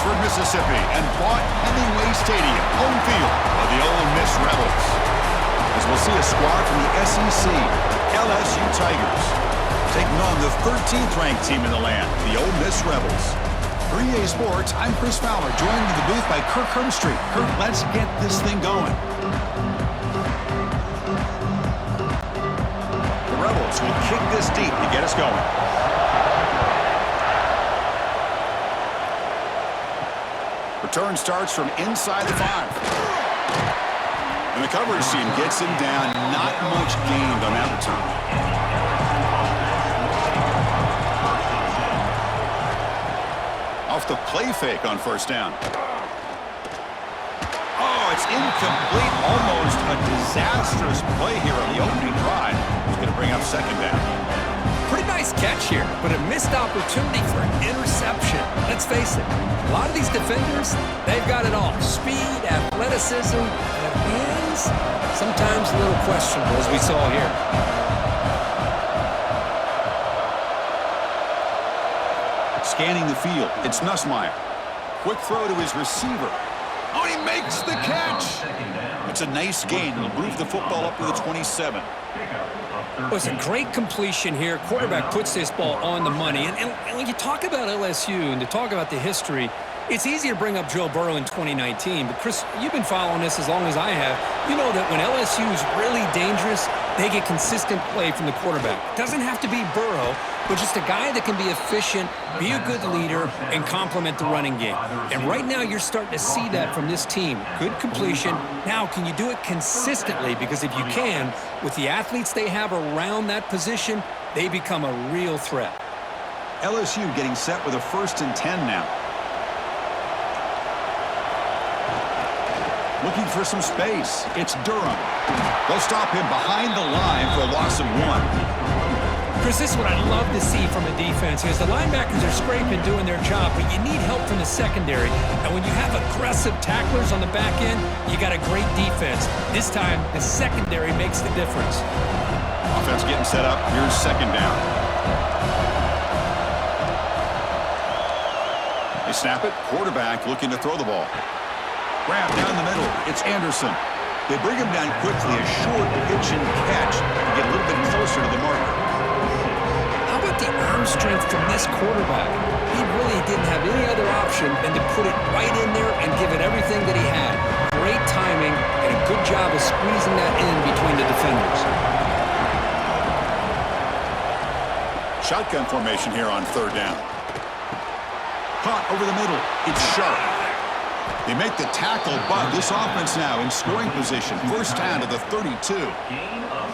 Oxford, Mississippi, and bought Hemingway Stadium, home field of the Ole Miss Rebels. As we'll see a squad from the SEC, LSU Tigers, taking on the 13th-ranked team in the land, the Ole Miss Rebels. For EA Sports, I'm Chris Fowler, joined in the booth by Kirk Hermstreet. Kirk, let's get this thing going. The Rebels will kick this deep to get us going. Return starts from inside the 5. And the coverage team gets him down. Not much gained on that return. Off the play fake on first down. Oh, it's incomplete. Almost a disastrous play here on the opening drive. It's going to bring up second down. Pretty nice catch here, but a missed opportunity for an interception. Let's face it, a lot of these defenders, they've got it all. Speed, athleticism, and hands, sometimes a little questionable, as we saw here. Scanning the field, it's Nussmeier. Quick throw to his receiver. Oh, he makes the catch. It's a nice gain. He'll move the football up to the 27. Well, it's a great completion here. Quarterback puts this ball on the money. And when you talk about LSU and to talk about the history, it's easy to bring up Joe Burrow in 2019. But, Chris, you've been following this as long as I have. You know that when LSU is really dangerous, they get consistent play from the quarterback. Doesn't have to be Burrow, but just a guy that can be efficient, be a good leader, and complement the running game. And right now you're starting to see that from this team. Good completion. Now, can you do it consistently? Because if you can, with the athletes they have around that position, they become a real threat. LSU getting set with a 1st and 10 now. Looking for some space. It's Durham. They'll stop him behind the line for a loss of 1. Chris, this is what I love to see from a defense is the linebackers are scraping, doing their job, but you need help from the secondary. And when you have aggressive tacklers on the back end, you got a great defense. This time, the secondary makes the difference. Offense getting set up. Here's second down. They snap it. Quarterback looking to throw the ball. Grab down the middle. It's Anderson. They bring him down quickly. A short pitch and catch to get a little bit closer to the marker. How about the arm strength from this quarterback? He really didn't have any other option than to put it right in there and give it everything that he had. Great timing and a good job of squeezing that in between the defenders. Shotgun formation here on 3rd down. Caught over the middle. It's Sharp. They make the tackle, but this offense now in scoring position. 1st down to the 32.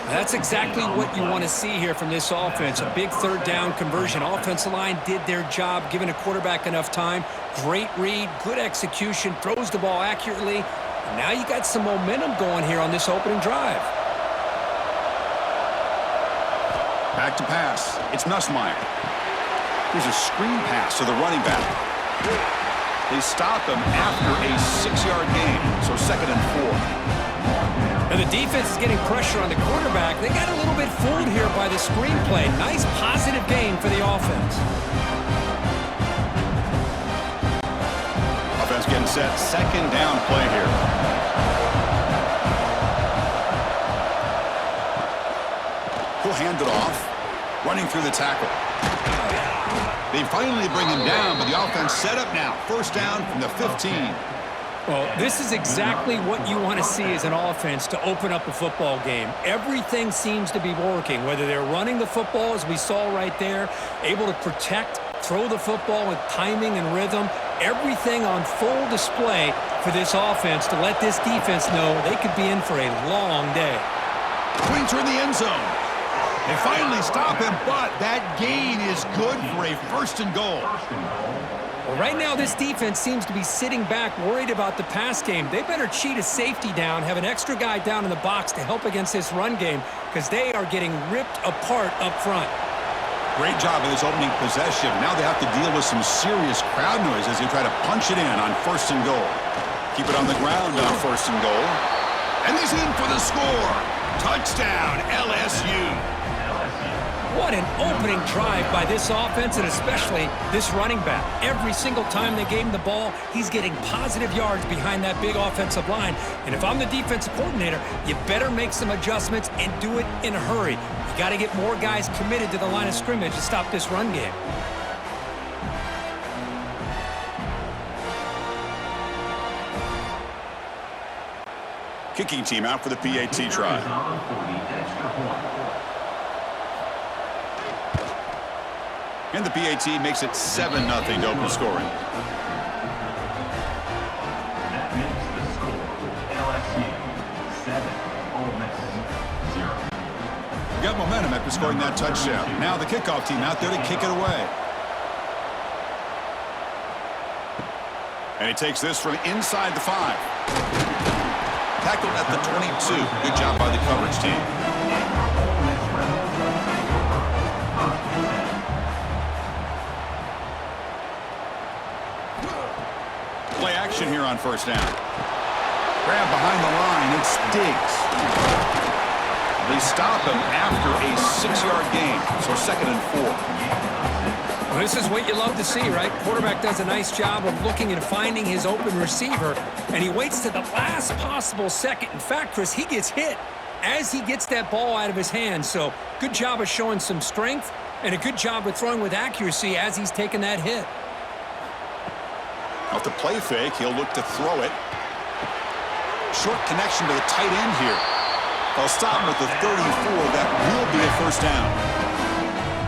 That's exactly what you want to see here from this offense. A big 3rd down conversion. Offensive line did their job, giving a quarterback enough time. Great read, good execution, throws the ball accurately. And now you got some momentum going here on this opening drive. Back to pass. It's Nussmeier. Here's a screen pass to the running back. They stop him after a 6-yard gain, so 2nd and 4. And the defense is getting pressure on the quarterback. They got a little bit fooled here by the screenplay. Nice positive gain for the offense. Offense getting set. 2nd down play here. He'll hand it off. Running through the tackle. They finally bring him down, but the offense set up now. 1st down from the 15. Well, this is exactly what you want to see as an offense to open up a football game. Everything seems to be working, whether they're running the football, as we saw right there, able to protect, throw the football with timing and rhythm. Everything on full display for this offense to let this defense know they could be in for a long day. Points are in the end zone. They finally stop him, but that gain is good for a 1st and goal. Well, right now this defense seems to be sitting back, worried about the pass game. They better cheat a safety down, have an extra guy down in the box to help against this run game, because they are getting ripped apart up front. Great job in this opening possession. Now they have to deal with some serious crowd noise as they try to punch it in on 1st and goal. Keep it on the ground on 1st and goal. And he's in for the score. Touchdown, LSU. What an opening drive by this offense, and especially this running back. Every single time they gave him the ball, he's getting positive yards behind that big offensive line. And if I'm the defensive coordinator, you better make some adjustments and do it in a hurry. You got to get more guys committed to the line of scrimmage to stop this run game. Kicking team out for the PAT try. And the PAT makes it 7-0 to open scoring. That makes the score LSU 7, Ole Miss 0. Got momentum after scoring that touchdown. Now the kickoff team out there to kick it away. And he takes this from inside the 5. Tackled at the 22. Good job by the coverage team. Play action here on first down. Grab behind the line. It's Diggs. They stop him after a 6-yard gain. So 2nd and 4. Well, this is what you love to see, right? Quarterback does a nice job of looking and finding his open receiver, and he waits to the last possible second. In fact, Chris, he gets hit as he gets that ball out of his hands. So good job of showing some strength and a good job of throwing with accuracy as he's taking that hit. Off the play fake, he'll look to throw it. Short connection to the tight end here. They'll stop him at the 34. That will be a first down.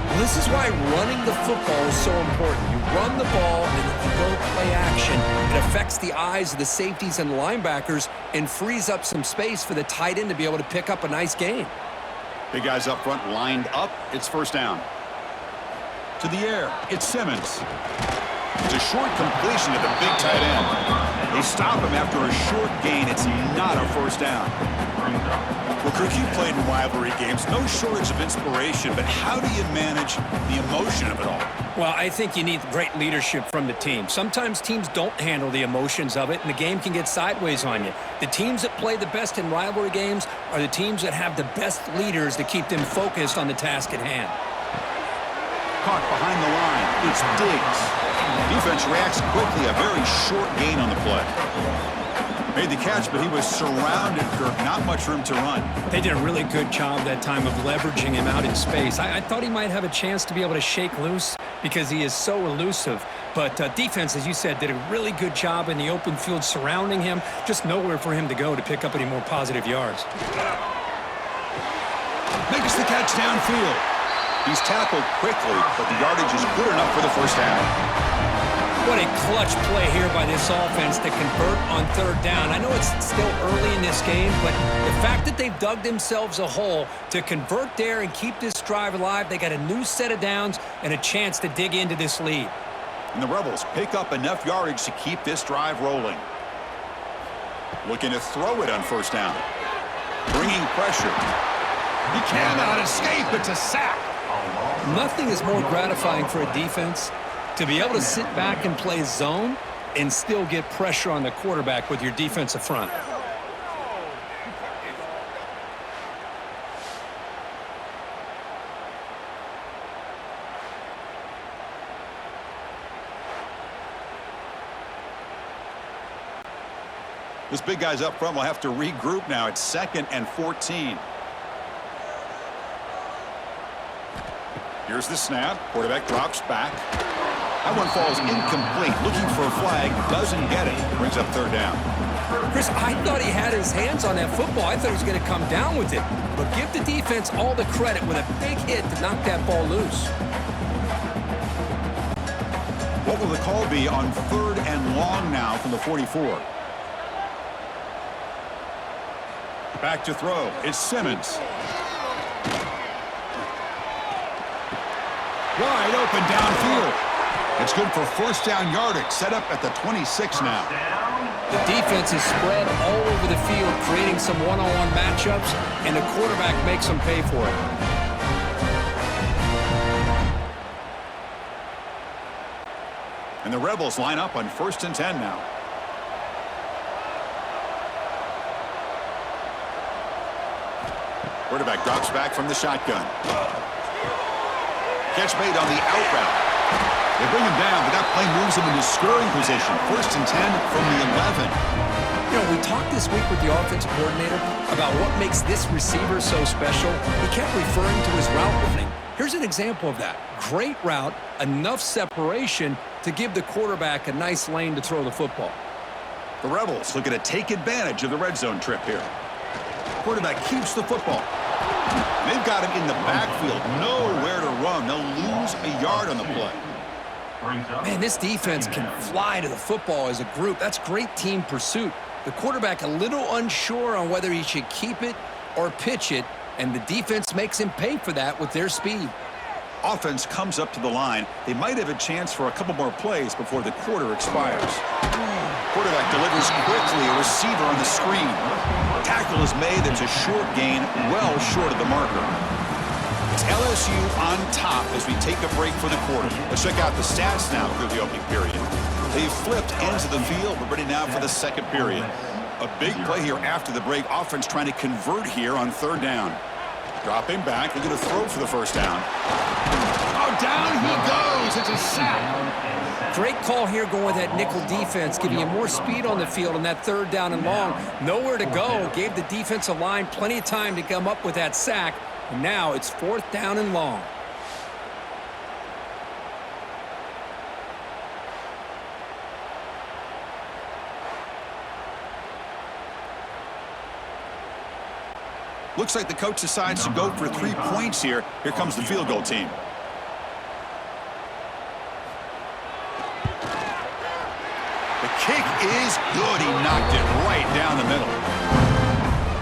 Well, this is why running the football is so important. You run the ball and you go play action. It affects the eyes of the safeties and linebackers and frees up some space for the tight end to be able to pick up a nice gain. Big guys up front lined up. It's first down. To the air. It's Simmons. It's a short completion to the big tight end. They stop him after a short gain. It's not a first down. Well, Kirk, you played in rivalry games. No shortage of inspiration, but how do you manage the emotion of it all? Well, I think you need great leadership from the team. Sometimes teams don't handle the emotions of it, and the game can get sideways on you. The teams that play the best in rivalry games are the teams that have the best leaders to keep them focused on the task at hand. Caught behind the line. It's Diggs. Defense reacts quickly. A very short gain on the play. Made the catch, but he was surrounded, Kirk. Not much room to run. They did a really good job that time of leveraging him out in space. I thought he might have a chance to be able to shake loose because he is so elusive. But defense, as you said, did a really good job in the open field surrounding him. Just nowhere for him to go to pick up any more positive yards. Makes the catch downfield. He's tackled quickly, but the yardage is good enough for the first down. What a clutch play here by this offense to convert on third down. I know it's still early in this game, but the fact that they've dug themselves a hole to convert there and keep this drive alive, they got a new set of downs and a chance to dig into this lead. And the Rebels pick up enough yardage to keep this drive rolling. Looking to throw it on first down. Bringing pressure. He cannot escape. It's a sack. Nothing is more gratifying for a defense to be able to sit back and play zone and still get pressure on the quarterback with your defensive front. This big guy's up front will have to regroup now. It's 2nd and 14. Here's the snap. Quarterback drops back. That one falls incomplete. Looking for a flag. Doesn't get it. Brings up third down. Chris, I thought he had his hands on that football. I thought he was going to come down with it. But give the defense all the credit with a big hit to knock that ball loose. What will the call be on 3rd and long now from the 44? Back to throw. It's Simmons. Wide open downfield. It's good for first down yardage. Set up at the 26 now. The defense is spread all over the field, creating some one-on-one matchups, and the quarterback makes them pay for it. And the Rebels line up on 1st and 10 now. Quarterback drops back from the shotgun. Catch made on the out route. They bring him down, but that play moves him into scoring position. 1st and 10 from the 11. You know, we talked this week with the offensive coordinator about what makes this receiver so special. He kept referring to his route running. Here's an example of that. Great route, enough separation to give the quarterback a nice lane to throw the football. The Rebels looking to take advantage of the red zone trip here. Quarterback keeps the football. They've got him in the backfield. Nowhere to run. They'll lose a yard on the play. Man, this defense can fly to the football as a group. That's great team pursuit. The quarterback a little unsure on whether he should keep it or pitch it, and the defense makes him pay for that with their speed. Offense comes up to the line. They might have a chance for a couple more plays before the quarter expires. Quarterback delivers quickly, a receiver on the screen. Tackle is made. It's a short gain, well short of the marker. It's LSU on top as we take a break for the quarter. Let's check out the stats now through the opening period. They've flipped ends of the field. We're ready now for the second period. A big play here after the break. Offense trying to convert here on 3rd down. Dropping back. They're going to throw for the 1st down. Oh, down he goes. It's a sack. Great call here going with that nickel defense, giving you more speed on the field on that 3rd down and long. Nowhere to go. Gave the defensive line plenty of time to come up with that sack. And now it's 4th down and long. Looks like the coach decides to go for 3 points here. Here comes the field goal team. The kick is good. He knocked it right down the middle.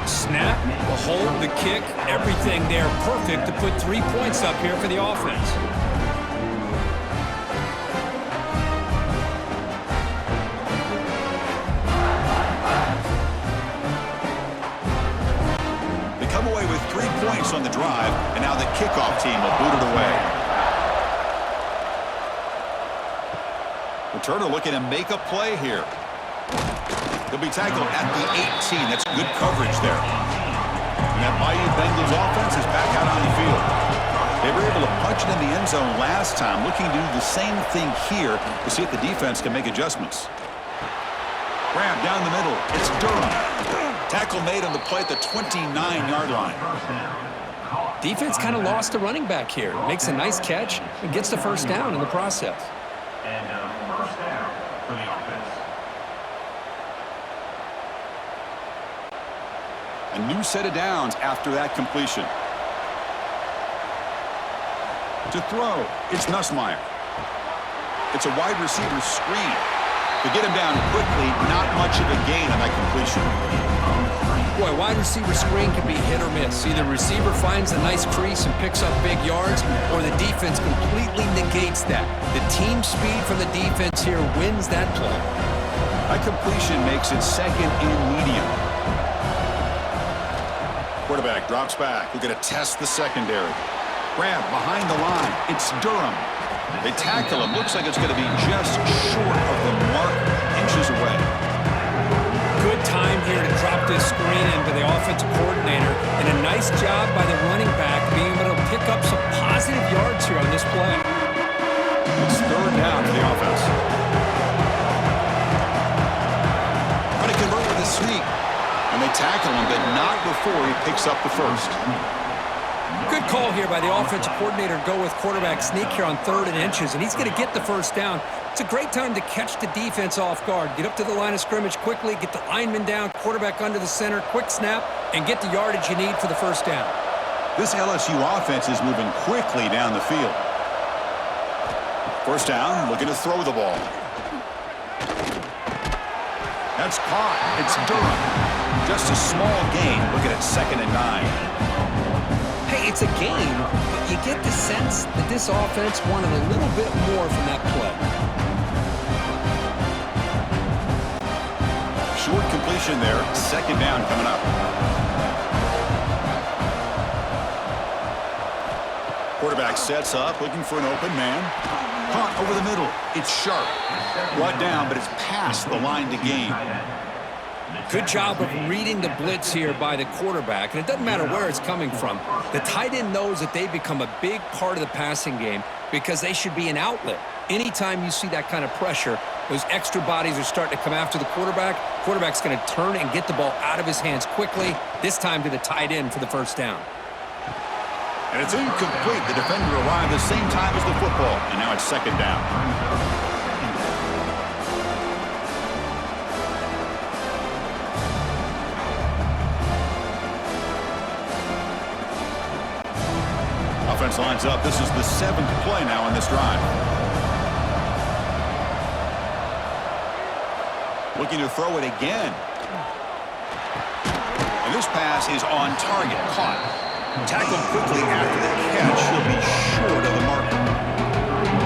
Snap, the hold, the kick, everything there perfect to put 3 points up here for the offense. They come away with 3 points on the drive, and now the kickoff team will boot it away. Returner looking to make a play here. He'll be tackled at the 18. That's good coverage there. And that mighty Bengals offense is back out on the field. They were able to punch it in the end zone last time, looking to do the same thing here to see if the defense can make adjustments. Grab down the middle. It's Durham. Tackle made on the play at the 29-yard line. Defense kind of lost a running back here. Makes a nice catch and gets the 1st down in the process. And 1st down for the offense. A new set of downs after that completion. To throw, it's Nussmeier. It's a wide receiver screen. To get him down quickly, not much of a gain on that completion. Boy, wide receiver screen can be hit or miss. Either receiver finds a nice crease and picks up big yards, or the defense completely negates that. The team speed from the defense here wins that play. That completion makes it 2nd and medium. Quarterback drops back. We're going to test the secondary. Grab behind the line. It's Durham. They tackle him. Looks like it's going to be just short of the mark, inches away. Good time here to drop this screen into the offensive coordinator, and a nice job by the running back being able to pick up some positive yards here on this play. It's 3rd down for the offense. Going to convert with a sneak. And they tackle him, but not before he picks up the 1st. Good call here by the offensive coordinator to go with quarterback sneak here on 3rd and inches, and he's going to get the 1st down. It's a great time to catch the defense off guard. Get up to the line of scrimmage quickly, get the lineman down, quarterback under the center, quick snap, and get the yardage you need for the 1st down. This LSU offense is moving quickly down the field. 1st down, looking to throw the ball. That's caught. It's Durham. Just a small gain. Looking at 2nd and 9. Hey, it's a gain, but you get the sense that this offense wanted a little bit more from that play. Short completion there. 2nd down coming up. Quarterback sets up, looking for an open man. Caught over the middle. It's sharp. Brought down, but it's past the line to gain. Good job of reading the blitz here by the quarterback. And it doesn't matter where it's coming from. The tight end knows that they become a big part of the passing game because they should be an outlet. Anytime you see that kind of pressure, those extra bodies are starting to come after the quarterback. Quarterback's going to turn and get the ball out of his hands quickly, this time to the tight end for the first down. And it's incomplete. The defender arrived the same time as the football, and now it's second down. Offense lines up. This is the 7th play now on this drive. Looking to throw it again. And this pass is on target. Caught. Tackled quickly after the catch. He'll be short of the marker.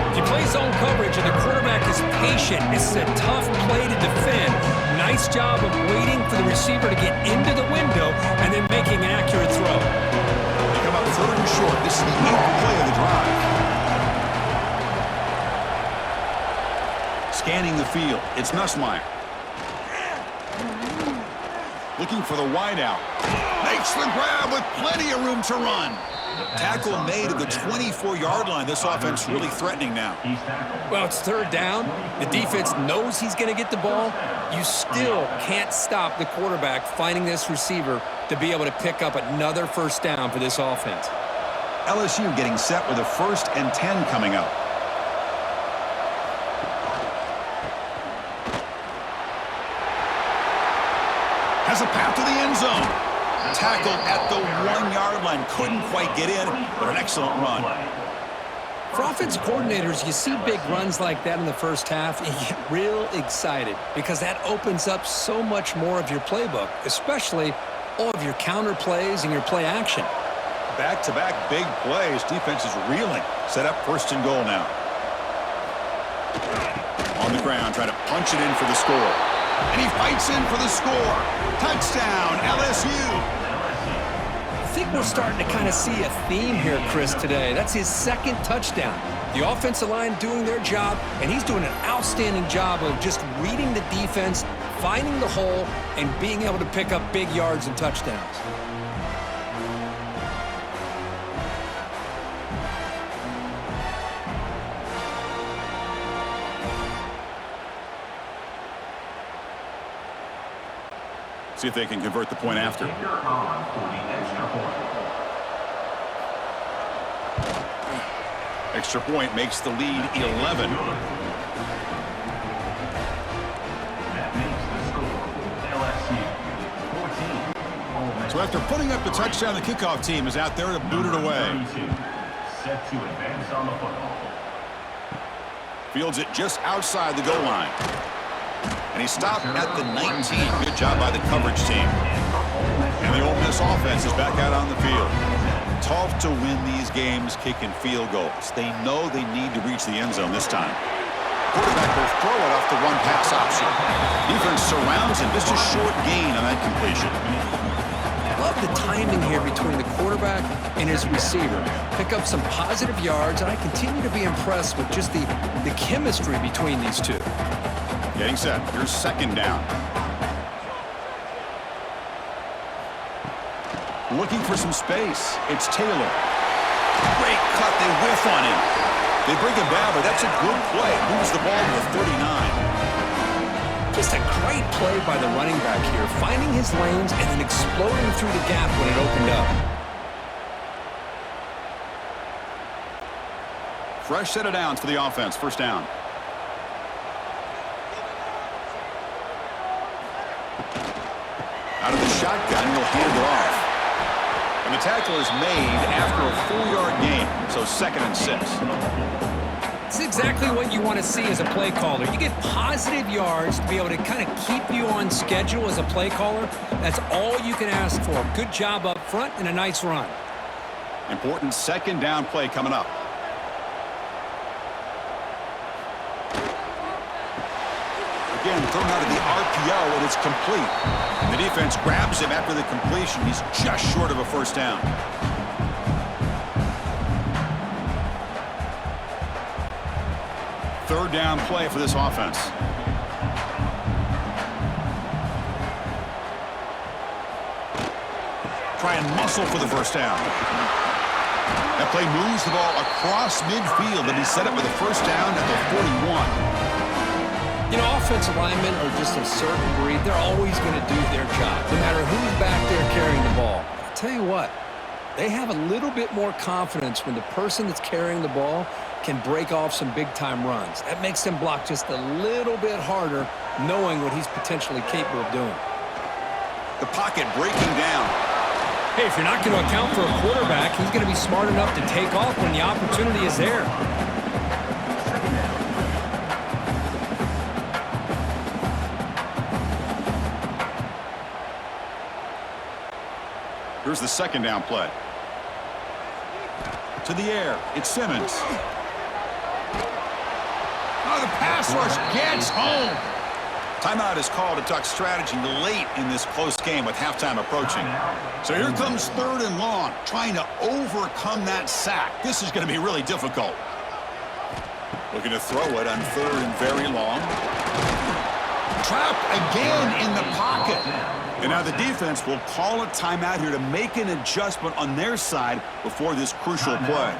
If you play zone coverage and the quarterback is patient, this is a tough play to defend. Nice job of waiting for the receiver to get into the window and then making an accurate throw. Third and short. This is the 8th play of the drive. Scanning the field. It's Nussmeier. Looking for the wideout. Makes the grab with plenty of room to run. Tackle made at the 24-yard line. This offense really threatening now. Well, it's third down. The defense knows he's going to get the ball. You still can't stop the quarterback finding this receiver to be able to pick up another first down for this offense. LSU getting set with a 1st and 10 coming up. Has a path to the end zone. Tackled at the 1-yard line. Couldn't quite get in, but an excellent run. For offensive coordinators, you see big runs like that in the first half, and you get real excited because that opens up so much more of your playbook, especially all of your counter plays and your play action. Back-to-back big plays. Defense is reeling. Set up 1st and goal now. On the ground, trying to punch it in for the score. And he fights in for the score. Touchdown, LSU. I think we're starting to kind of see a theme here, Chris, today. That's his 2nd touchdown. The offensive line doing their job, and he's doing an outstanding job of just reading the defense, finding the hole, and being able to pick up big yards and touchdowns. See if they can convert the point after. Extra point makes the lead 11. So after putting up the touchdown, the kickoff team is out there to boot it away. Set to advance on the football. Fields it just outside the goal line. And he stopped at the 19. Good job by the coverage team. And the Ole Miss offense is back out on the field. Tough to win these games kicking field goals. They know they need to reach the end zone this time. Quarterback will throw it off the one-pass option. Defense surrounds him. Just a short gain on that completion. Love the timing here between the quarterback and his receiver. Pick up some positive yards, and I continue to be impressed with just the chemistry between these two. Getting set. Here's 2nd down. Looking for some space. It's Taylor. Great cut. They whiff on him. They bring him down, but that's a good play. Moves the ball to the 39. Just a great play by the running back here, finding his lanes and then exploding through the gap when it opened up. Fresh set of downs for the offense. First down. Out of the shotgun, he'll hand it off. And the tackle is made after a 4-yard gain, so 2nd and 6. It's exactly what you want to see as a play caller. You get positive yards to be able to kind of keep you on schedule as a play caller. That's all you can ask for. Good job up front and a nice run. Important 2nd down play coming up. Again, thrown out of the RPO, and it's complete. And the defense grabs him after the completion. He's just short of a first down. Third down play for this offense. try and muscle for the first down. That play moves the ball across midfield to be set up with a first down at the 41. You know, offensive linemen are just a certain breed. They're always going to do their job, no matter who's back there carrying the ball. I'll tell you what, they have a little bit more confidence when the person that's carrying the ball can break off some big-time runs. That makes them block just a little bit harder, knowing what he's potentially capable of doing. The pocket breaking down. Hey, if you're not going to account for a quarterback, he's going to be smart enough to take off when the opportunity is there. Here's the second down play. To the air, it's Simmons. Oh, the pass rush gets home. Timeout is called to talk strategy late in this close game with halftime approaching. So here comes third and long, trying to overcome that sack. This is going to be really difficult. Looking to throw it on third and very long. Trapped again in the pocket. And now the defense will call a timeout here to make an adjustment on their side before this crucial play.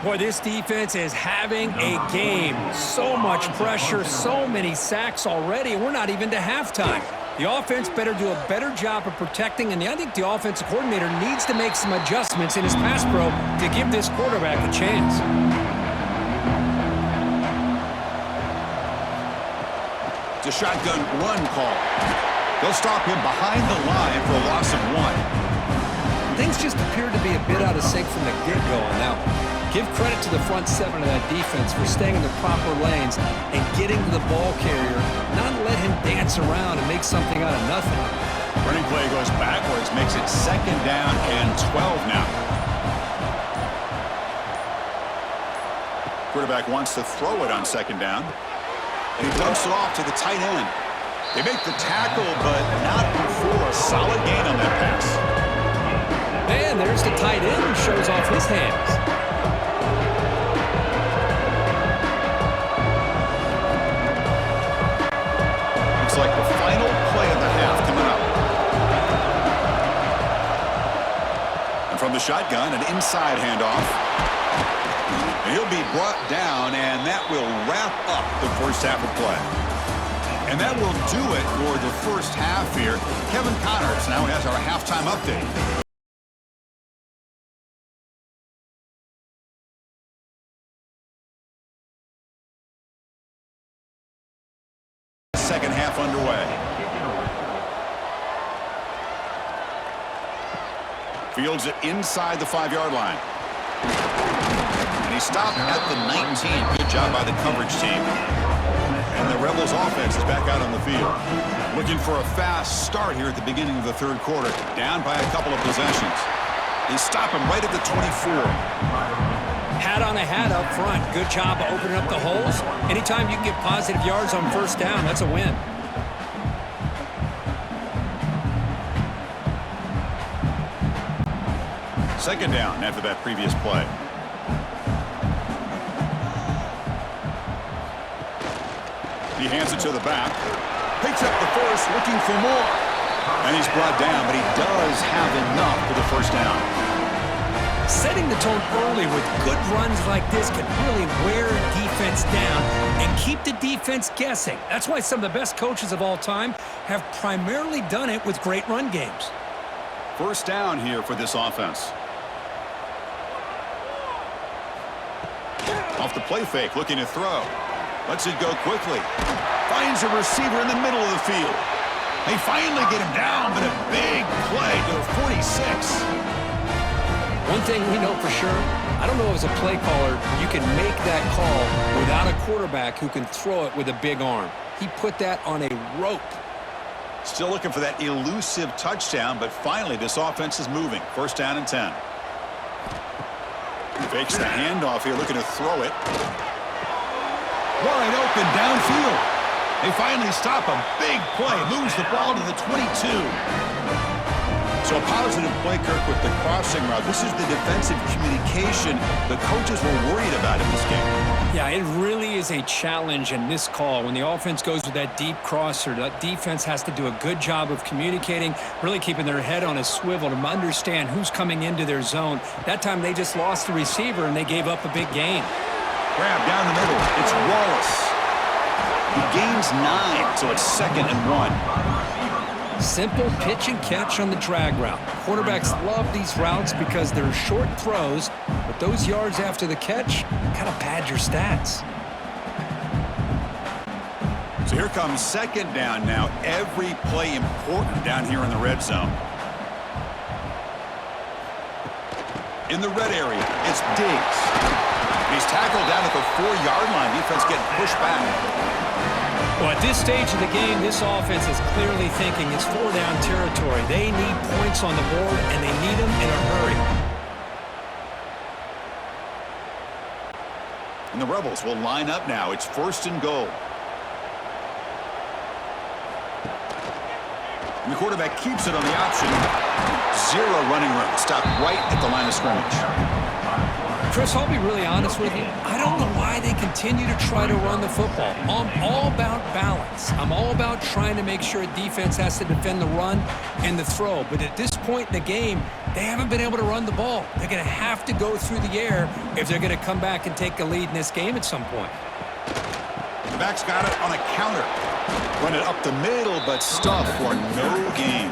Boy, this defense is having a game. So much pressure, so many sacks already, and we're not even to halftime. The offense better do a better job of protecting, and I think the offensive coordinator needs to make some adjustments in his pass pro to give this quarterback a chance. It's a shotgun run call. They'll stop him behind the line for a loss of 1. Things just appear to be a bit out of sync from the get-go on that one. Give credit to the front seven of that defense for staying in the proper lanes and getting to the ball carrier, not let him dance around and make something out of nothing. Running play goes backwards, makes it second down and 12 now. Quarterback wants to throw it on second down, and he dumps it off to the tight end. They make the tackle, but not before a solid gain on that pass. And there's the tight end who shows off his hands. Looks like the final play of the half coming up. And from the shotgun, an inside handoff. And he'll be brought down, and that will wrap up the first half of play. And that will do it for the first half here. Kevin Connors now has our halftime update. Second half underway. Fields it inside the 5-yard line. And he stopped at the 19. Good job by the coverage team. And the Rebels offense is back out on the field. Looking for a fast start here at the beginning of the third quarter. Down by a couple of possessions. They stop him right at the 24. Hat on a hat up front. Good job of opening up the holes. Anytime you can get positive yards on first down, that's a win. Second down after that previous play. He hands it to the back. Picks up the first, looking for more. And he's brought down, but he does have enough for the first down. Setting the tone early with good runs like this can really wear a defense down and keep the defense guessing. That's why some of the best coaches of all time have primarily done it with great run games. First down here for this offense. Off the play fake, looking to throw. Lets it go quickly. Finds a receiver in the middle of the field. They finally get him down, but a big play to the 46. One thing we know for sure, I don't know as a play caller, you can make that call without a quarterback who can throw it with a big arm. He put that on a rope. Still looking for that elusive touchdown, but finally this offense is moving. First down and 10. Fakes the handoff here, looking to throw it. Wide open downfield. They finally stop him. Big play. Moves the ball to the 22. So a positive play, Kirk, with the crossing route. This is the defensive communication the coaches were worried about in this game. Yeah, it really is a challenge in this call. When the offense goes with that deep crosser, that defense has to do a good job of communicating, really keeping their head on a swivel to understand who's coming into their zone. That time they just lost the receiver and they gave up a big gain. Grab down the middle. It's Wallace. He gains 9, so it's 2nd and 1. Simple pitch and catch on the drag route. Quarterbacks love these routes because they're short throws, but those yards after the catch kind of pad your stats. So here comes 2nd down now. Every play important down here in the red zone. In the red area, it's Diggs. He's tackled down at the 4-yard line. Defense getting pushed back. Well, at this stage of the game, this offense is clearly thinking it's 4-down territory. They need points on the board, and they need them in a hurry. And the Rebels will line up now. It's 1st and goal. And the quarterback keeps it on the option. 0 running room. Stopped right at the line of scrimmage. Chris, I'll be really honest with you. I don't know why they continue to try to run the football. I'm all about balance. I'm all about trying to make sure defense has to defend the run and the throw. But at this point in the game, they haven't been able to run the ball. They're going to have to go through the air if they're going to come back and take a lead in this game at some point. The back's got it on a counter. Run it up the middle, but stuff for no gain.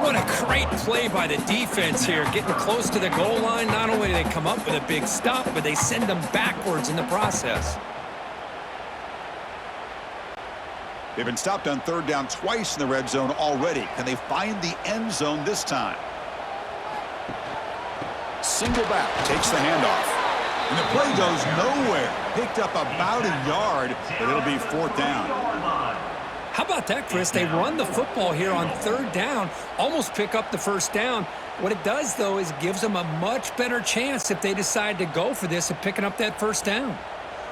What a great play by the defense here, getting close to the goal line. Not only do they come up with a big stop, but they send them backwards in the process. They've been stopped on 3rd down twice in the red zone already. Can they find the end zone this time? Single back, takes the handoff. And the play goes nowhere. Picked up about a yard, but it'll be 4th down. How about that, Chris? They run the football here on 3rd down, almost pick up the 1st down. What it does, though, is it gives them a much better chance if they decide to go for this of picking up that 1st down.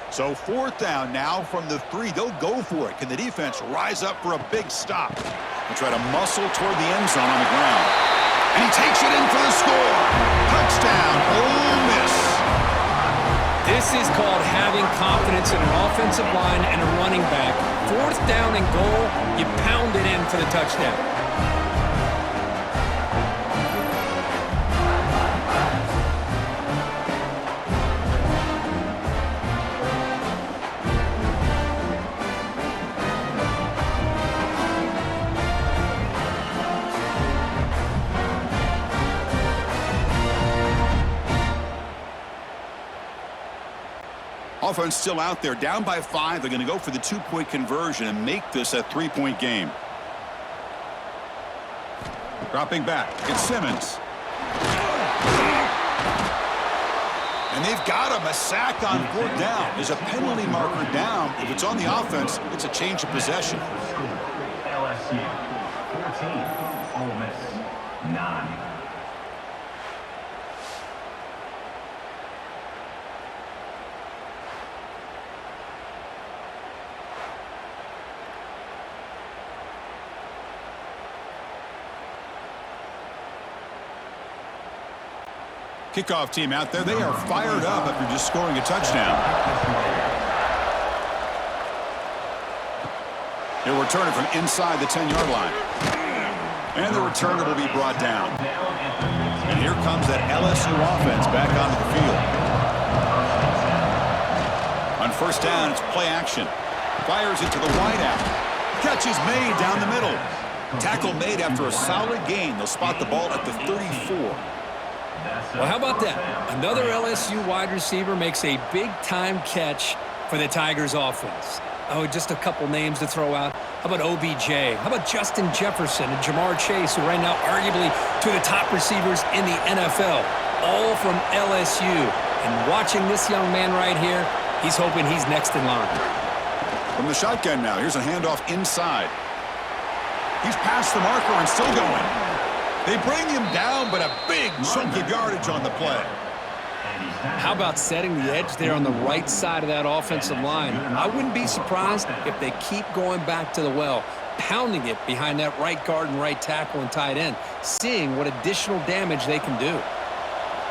So 4th down now from the 3. They'll go for it. Can the defense rise up for a big stop? They'll try to muscle toward the end zone on the ground. And he takes it in for the score. Touchdown, Ole Miss. This is called having confidence in an offensive line and a running back. 4th down and goal, you pound it in for the touchdown. Offense still out there, down by 5. They're going to go for the 2-point conversion and make this a 3-point game. Dropping back, it's Simmons. And they've got him, a sack on 4th down. There's a penalty marker down. If it's on the offense, it's a change of possession. LSU 14, Ole Miss 9. Kickoff team out there. They are fired up after just scoring a touchdown. They'll return it from inside the 10-yard line. And the returner will be brought down. And here comes that LSU offense back onto the field. On 1st down, it's play action. Fires it to the wideout. Catch is made down the middle. Tackle made after a solid gain. They'll spot the ball at the 34. Well, how about that? Another LSU wide receiver makes a big-time catch for the Tigers offense. Oh, just a couple names to throw out. How about OBJ? How about Justin Jefferson and Jamar Chase, who right now arguably two of the top receivers in the NFL, all from LSU. And watching this young man right here, he's hoping he's next in line. From the shotgun now, here's a handoff inside. He's past the marker and still going. They bring him down, but a big chunk of yardage on the play. How about setting the edge there on the right side of that offensive line? I wouldn't be surprised if they keep going back to the well, pounding it behind that right guard and right tackle and tight end, seeing what additional damage they can do.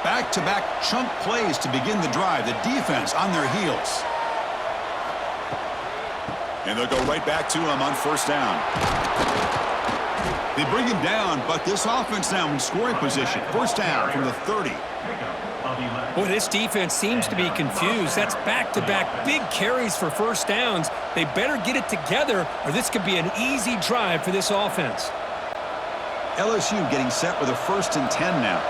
Back-to-back chunk plays to begin the drive. The defense on their heels. And they'll go right back to him on first down. They bring him down, but this offense now in scoring position. First down from the 30. Boy, this defense seems to be confused. That's back-to-back big carries for first downs. They better get it together, or this could be an easy drive for this offense. LSU getting set with a 1st and 10 now.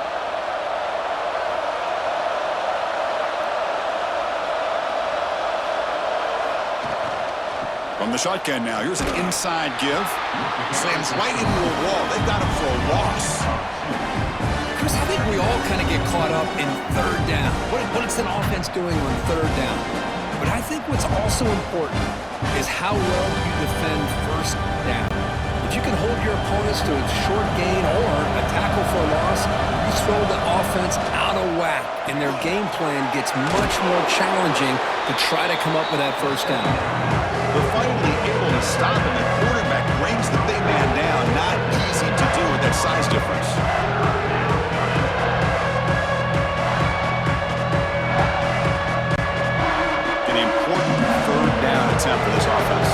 From the shotgun now, here's an inside give. Slams right into a wall. They've got him for a loss. Chris, I think we all kind of get caught up in third down. What is an offense doing on third down? But I think what's also important is how well you defend first down. If you can hold your opponents to a short gain or a tackle for a loss, you throw the offense out of whack, and their game plan gets much more challenging to try to come up with that first down. They're finally able to stop him. The quarterback brings the big man down. Not easy to do with that size difference. An important third down attempt for this offense.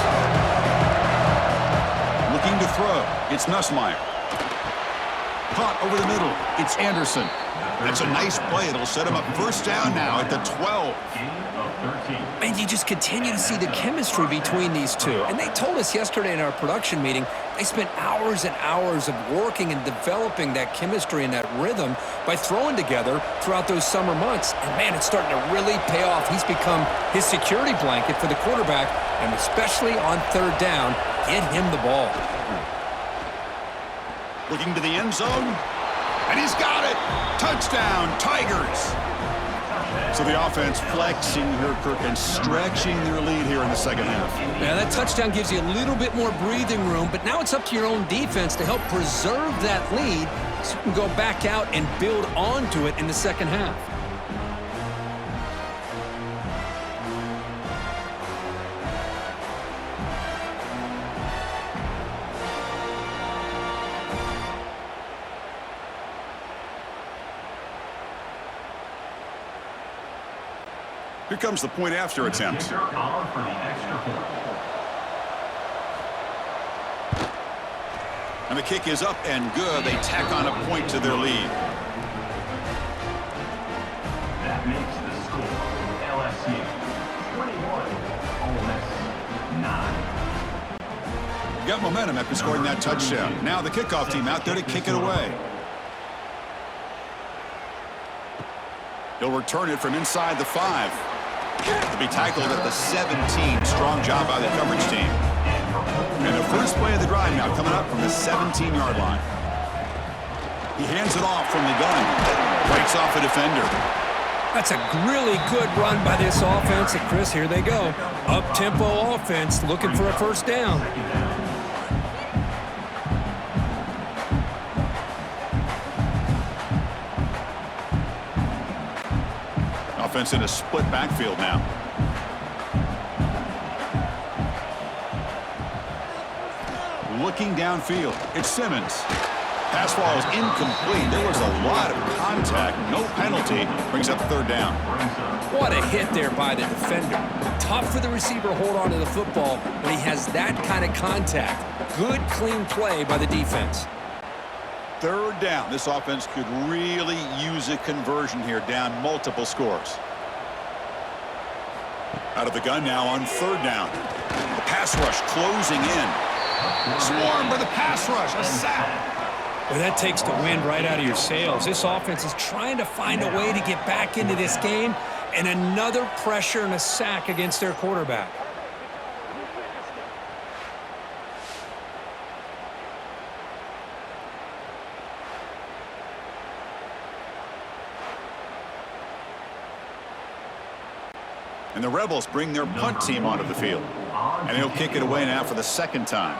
Looking to throw. It's Nussmeier. Caught over the middle. It's Anderson. That's a nice play. It'll set him up first down now at the 12. And you just continue to see the chemistry between these two. And they told us yesterday in our production meeting, they spent hours and hours of working and developing that chemistry and that rhythm by throwing together throughout those summer months. And, man, it's starting to really pay off. He's become his security blanket for the quarterback, and especially on third down, get him the ball. Looking to the end zone, and he's got it. Touchdown, Tigers. So the offense flexing here, Kirk, and stretching their lead here in the second half. Yeah, that touchdown gives you a little bit more breathing room, but now it's up to your own defense to help preserve that lead so you can go back out and build onto it in the second half. Here comes the point after attempt. And the kick is up and good. They tack on a point to their lead. That makes the score LSU 21, Ole Miss 9. Got momentum after scoring that touchdown. Now the kickoff team out there to kick it away. He'll return it from inside the 5. To be tackled at the 17. Strong job by the coverage team. And the first play of the drive now coming up from the 17-yard line. He hands it off from the gun. Breaks off a defender. That's a really good run by this offense. And Chris, here they go. Up-tempo offense looking for a first down. Offense in a split backfield now. Looking downfield. It's Simmons. Pass ball is incomplete. There was a lot of contact. No penalty. Brings up third down. What a hit there by the defender. Tough for the receiver to hold on to the football when he has that kind of contact. Good, clean play by the defense. Third down. This offense could really use a conversion here, down multiple scores. Out of the gun now on third down. The pass rush closing in. Swarmed by the pass rush. A sack. Well, that takes the wind right out of your sails. This offense is trying to find a way to get back into this game, and another pressure and a sack against their quarterback. And the Rebels bring their punt team onto the field. And he'll kick it away now for the second time.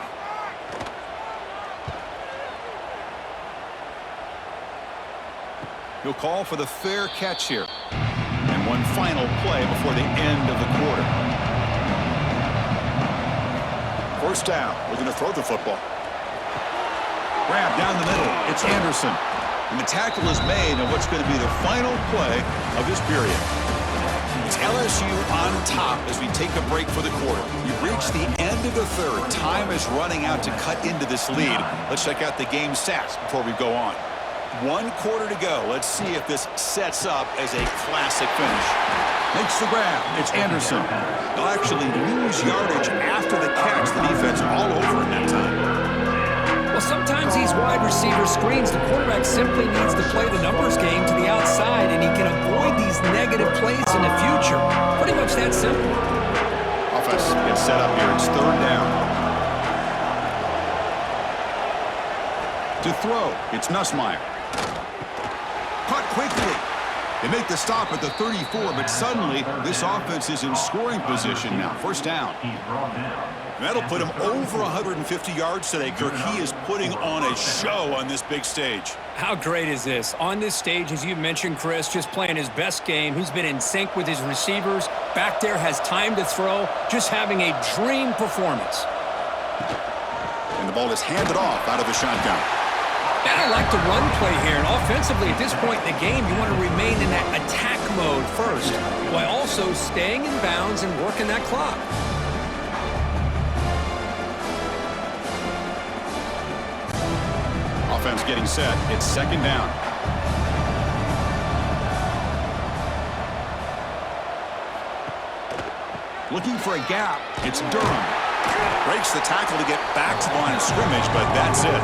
He'll call for the fair catch here. And one final play before the end of the quarter. First down. We're going to throw the football. Grab down the middle. It's Anderson. And the tackle is made on what's going to be the final play of this period. It's LSU on top as we take a break for the quarter. We've reached the end of the third. Time is running out to cut into this lead. Let's check out the game stats before we go on. 1 quarter to go. Let's see if this sets up as a classic finish. Makes the grab. It's Anderson. They'll actually lose yardage after the catch. The defense all over in that time. Well, sometimes these wide receiver screens, the quarterback simply needs to play the numbers game to the outside, and he can avoid these negative plays in the future. Pretty much that simple. Offense gets set up here. It's 3rd down. To throw, it's Nussmeier. Caught quickly. They make the stop at the 34, but suddenly this offense is in scoring position now. 1st down. And that'll put him over 150 yards today, Kirk. He is putting on a show on this big stage. How great is this? On this stage, as you mentioned, Chris, just playing his best game. He's been in sync with his receivers. Back there, has time to throw. Just having a dream performance. And the ball is handed off out of the shotgun. And I like the run play here. And offensively, at this point in the game, you want to remain in that attack mode first, while also staying in bounds and working that clock. Offense getting set. It's 2nd down. Looking for a gap. It's Durham. Breaks the tackle to get back to the line of scrimmage, but that's it.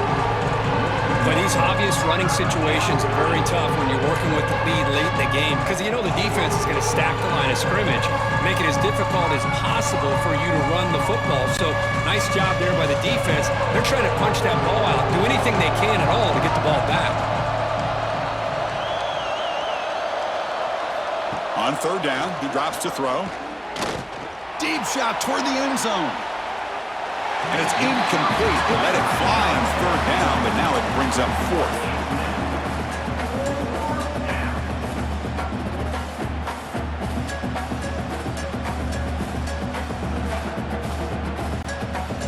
But these obvious running situations are very tough when you're working with the lead late in the game because you know the defense is going to stack the line of scrimmage, make it as difficult as possible for you to run the football. So nice job there by the defense. They're trying to punch that ball out, do anything they can at all to get the ball back. On 3rd down, he drops to throw. Deep shot toward the end zone. And it's incomplete. They let it fly on 3rd down, but now it brings up 4th.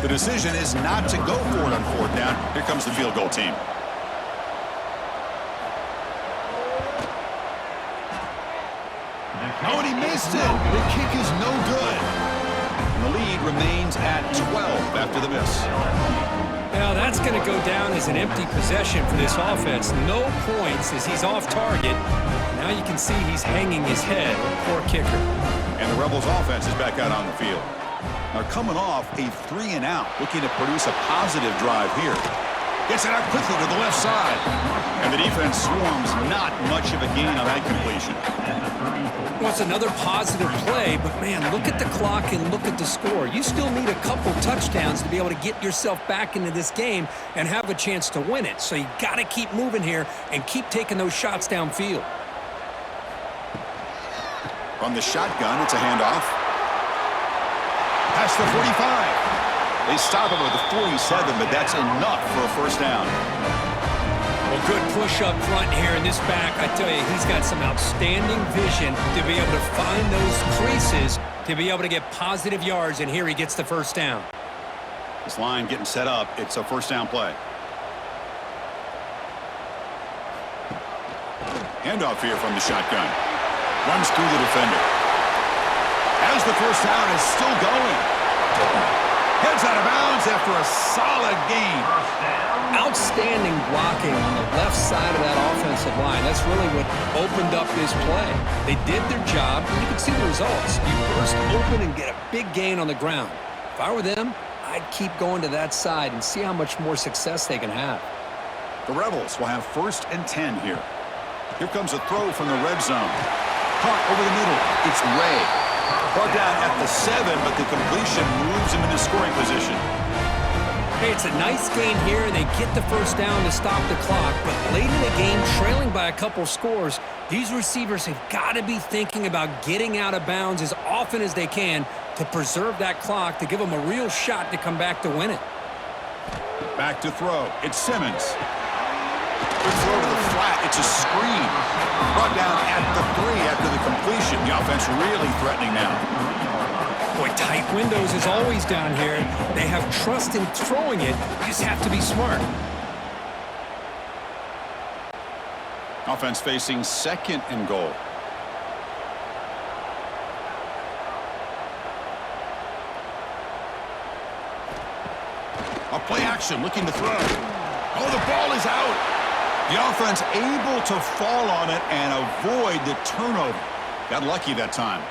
The decision is not to go for it on 4th down. Here comes the field goal team. Oh, and he missed it. The kick is no good. And the lead remains at 12 after the miss. Now that's going to go down as an empty possession for this offense. No points as he's off target. Now you can see he's hanging his head. Poor kicker. And the Rebels offense is back out on the field. They're coming off a 3-and-out, looking to produce a positive drive here. Gets it out quickly to the left side. And the defense swarms. Not much of a gain on that completion. Well, it's another positive play, but man, look at the clock and look at the score. You still need a couple touchdowns to be able to get yourself back into this game and have a chance to win it. So you got to keep moving here and keep taking those shots downfield. From the shotgun, it's a handoff. Past the 45. They stop him at the 47, but that's enough for a 1st down. Well, good push up front here in this back. I tell you, he's got some outstanding vision to be able to find those creases to be able to get positive yards, and here he gets the 1st down. This line getting set up. It's a 1st down play. Handoff here from the shotgun. Runs through the defender. As the 1st down is still going. Heads out of bounds after a solid gain. Outstanding blocking on the left side of that offensive line. That's really what opened up this play. They did their job, and you can see the results. You burst open and get a big gain on the ground. If I were them, I'd keep going to that side and see how much more success they can have. The Rebels will have 1st and 10 here. Here comes a throw from the red zone. Caught over the middle. It's Ray. Brought down at the 7, but the completion moves him into scoring position. Hey, it's a nice gain here, and they get the 1st down to stop the clock. But late in the game, trailing by a couple scores, these receivers have got to be thinking about getting out of bounds as often as they can to preserve that clock, to give them a real shot to come back to win it. Back to throw. It's Simmons. Good throw to the flat. It's a screen. Brought down at the 3 after the completion. The offense really threatening now. Boy, tight windows is always down here. They have trust in throwing it. You just have to be smart. Offense facing 2nd and goal. A play action, looking to throw. Oh, the ball is out. The offense able to fall on it and avoid the turnover. Got lucky that time.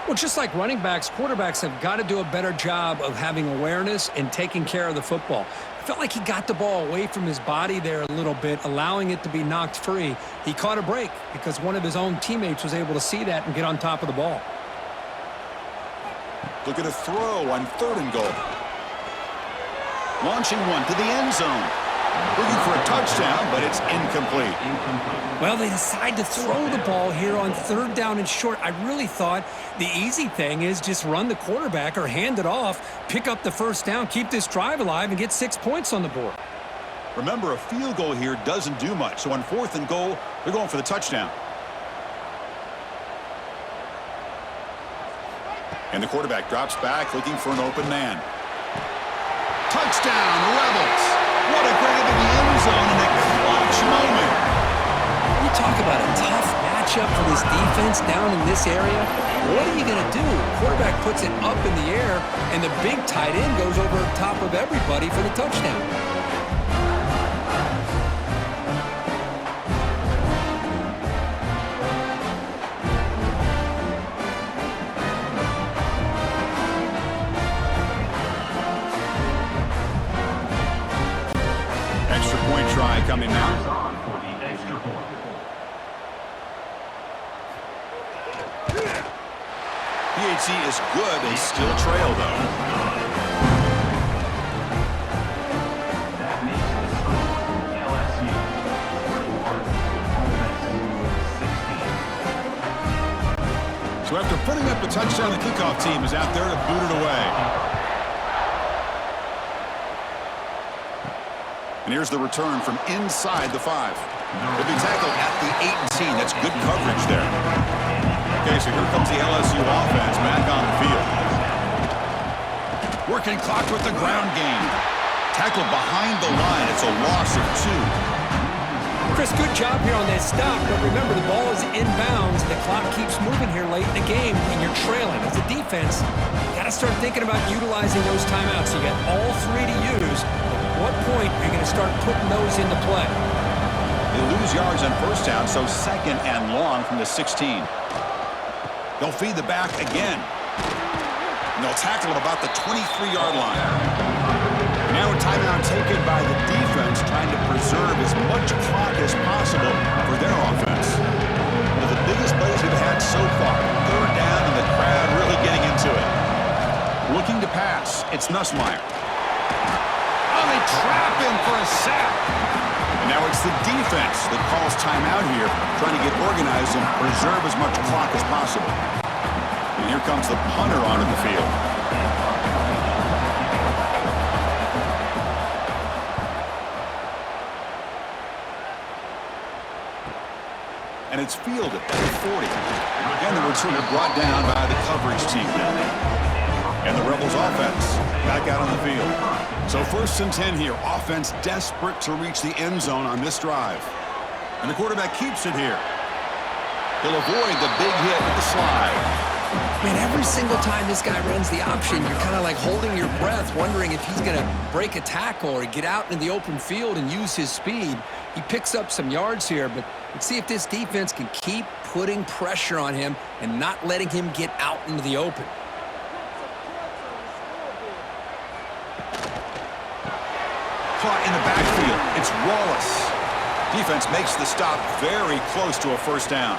Well, just like running backs, quarterbacks have got to do a better job of having awareness and taking care of the football. I felt like he got the ball away from his body there a little bit, allowing it to be knocked free. He caught a break because one of his own teammates was able to see that and get on top of the ball. Look at a throw on 3rd and goal. Launching one to the end zone. Looking for a touchdown, but it's incomplete. Well, they decide to throw the ball here on 3rd down and short. I really thought the easy thing is just run the quarterback or hand it off, pick up the 1st down, keep this drive alive, and get 6 points on the board. Remember, a field goal here doesn't do much. So on 4th and goal, they're going for the touchdown. And the quarterback drops back, looking for an open man. Touchdown, Rebels! What a grab in the end zone in a clutch moment. You talk about a tough matchup for this defense down in this area. What are you going to do? Quarterback puts it up in the air, and the big tight end goes over top of everybody for the touchdown. Extra point try coming now. On for the extra point. PHC is good. They still trail, though. That makes the score LSU 21, 16. So after putting up the touchdown, the kickoff team is out there to boot it away. And here's the return from inside the 5. He'll be tackled at the 18. That's good coverage there. Okay, so here comes the LSU offense back on the field. Working clock with the ground game. Tackled behind the line. It's a loss of 2. Chris, good job here on that stop, but remember the ball is inbounds. The clock keeps moving here late in the game, and you're trailing. As a defense, you got to start thinking about utilizing those timeouts. You got all 3 to use. At what point are you going to start putting those into play? They lose yards on 1st down, so 2nd and long from the 16. They'll feed the back again. And they'll tackle at about the 23-yard line. Now a timeout taken by the defense, trying to preserve as much clock as possible for their offense. One of the biggest plays we've had so far. 3rd down, and the crowd really getting into it. Looking to pass, it's Nussmeier. Oh, they trap him for a sack. And now it's the defense that calls timeout here, trying to get organized and preserve as much clock as possible. And here comes the punter onto the field. And it's fielded at the 40. And the returner brought down by the coverage team. And the Rebels offense back out on the field. So 1st and 10 here. Offense desperate to reach the end zone on this drive. And the quarterback keeps it here. He'll avoid the big hit with the slide. Man, every single time this guy runs the option, you're kind of like holding your breath, wondering if he's going to break a tackle or get out in the open field and use his speed. He picks up some yards here, but let's see if this defense can keep putting pressure on him and not letting him get out into the open. Caught in the backfield. It's Wallace. Defense makes the stop very close to a 1st down.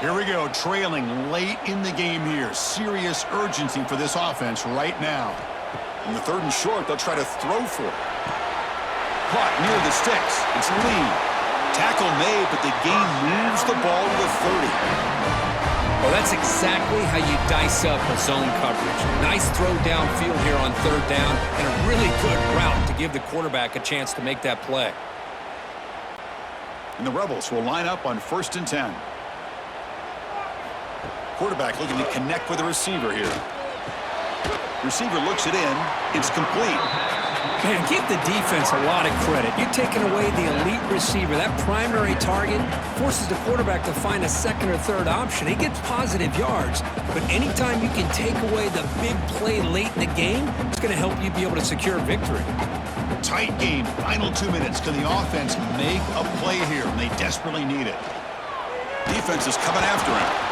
Here we go, trailing late in the game here. Serious urgency for this offense right now. In the 3rd and short, they'll try to throw for it. Caught near the sticks. It's Lee. Tackle made, but the game moves the ball to the 30. Well, that's exactly how you dice up a zone coverage. Nice throw downfield here on 3rd down, and a really good route to give the quarterback a chance to make that play. And the Rebels will line up on 1st and 10. Quarterback looking to connect with the receiver here. Receiver looks it in. It's complete. Man, give the defense a lot of credit. You're taking away the elite receiver. That primary target forces the quarterback to find a second or third option. He gets positive yards, but anytime you can take away the big play late in the game, it's going to help you be able to secure victory. Tight game. Final 2 minutes. Can the offense make a play here? And they desperately need it. Defense is coming after him.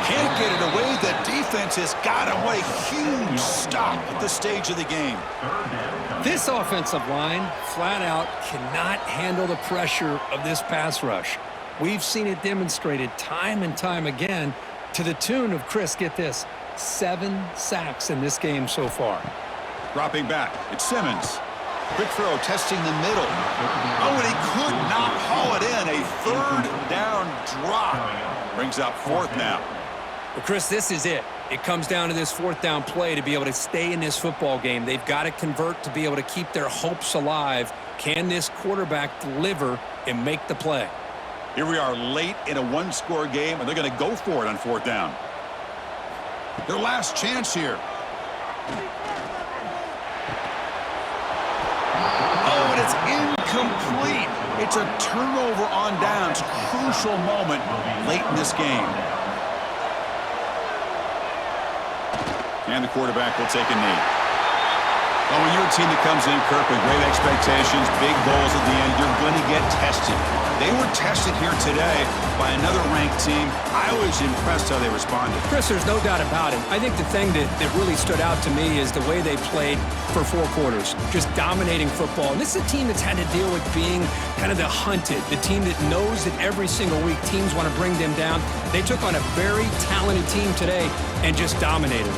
Can't get it away. The defense has got him. What a huge stop at this stage of the game. This offensive line, flat out, cannot handle the pressure of this pass rush. We've seen it demonstrated time and time again to the tune of, Chris, get this, 7 sacks in this game so far. Dropping back. It's Simmons. Quick throw, testing the middle. Oh, and he could not haul it in. A third down drop. Brings up 4th now. Well, Chris, this is it. It comes down to this 4th down play to be able to stay in this football game. They've got to convert to be able to keep their hopes alive. Can this quarterback deliver and make the play? Here we are late in a 1-score game, and they're going to go for it on 4th down. Their last chance here. Oh, and it's incomplete. It's a turnover on downs. Crucial moment late in this game. And the quarterback will take a knee. Well, when you're a team that comes in, Kirk, with great expectations, big goals at the end, you're going to get tested. They were tested here today by another ranked team. I was impressed how they responded. Chris, there's no doubt about it. I think the thing that really stood out to me is the way they played for 4 quarters, just dominating football. And this is a team that's had to deal with being kind of the hunted, the team that knows that every single week teams want to bring them down. They took on a very talented team today and just dominated.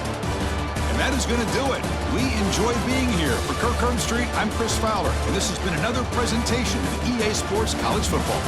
And that is going to do it. We enjoy being here. For Kirk Street, I'm Chris Fowler, and this has been another presentation of EA Sports College Football.